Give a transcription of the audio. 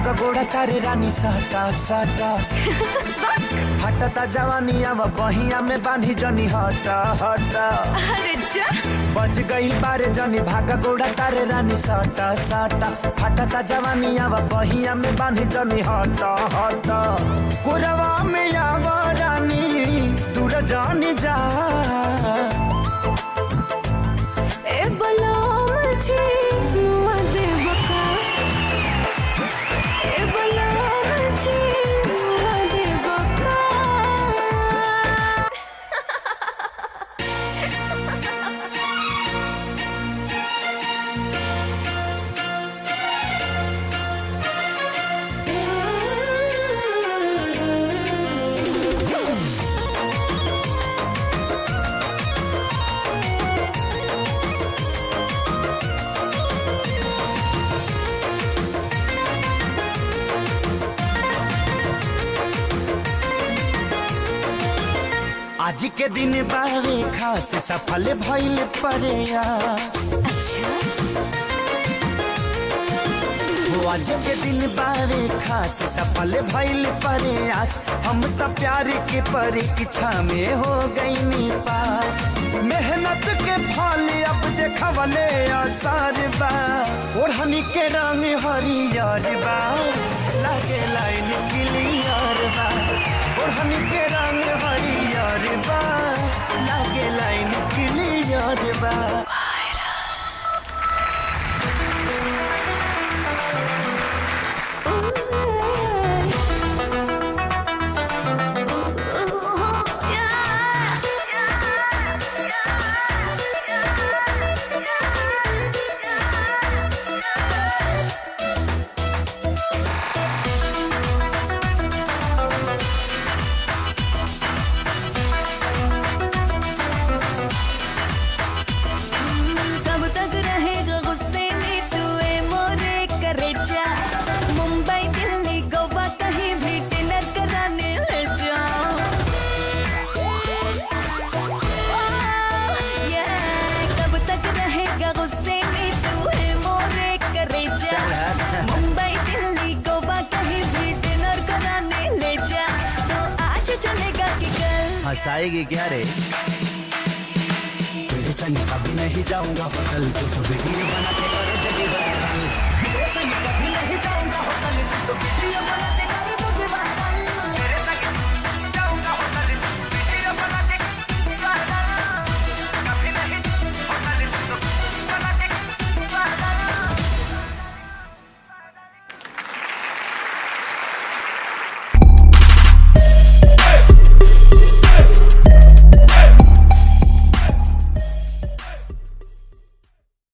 भाग गोड़ा तारे रानी साटा साटा हटता जवानी अब बहिया में बांधी जनी हटा हटा बच गई बारे जनी भाग गोड़ा तारे रानी साटा साटा हटता जवानी अब बहिया में बांधी जनी हटा हटा कोरवा में आव रानी दूर जानी जा आज के दिन बारे खास सफल भइल प्रयास। अच्छा हो आज के दिन बारे खास सफल भइल प्रयास। हम तो प्यार के परीक्षा में हो गई पास। मेहनत के फल अब देखवले आसार बा। ओढ़नी के रंग हरियर बा लागे लाइन क्लियर बा। ओढ़नी के रंग हरियर बा लागे लाइन क्लियर बा। मुंबई दिल्ली गोवा कहीं भी डिनर कराने ले जाओ। कब तक रहेगा गुस्से में तू है मोरे करेजा। मुंबई दिल्ली गोवा कहीं भी डिनर कराने ले जा। तो आज चलेगा कि कल हंसाएगी क्या रे? तेरे संग कभी नहीं जाऊंगा होटल तो वीडियो बना के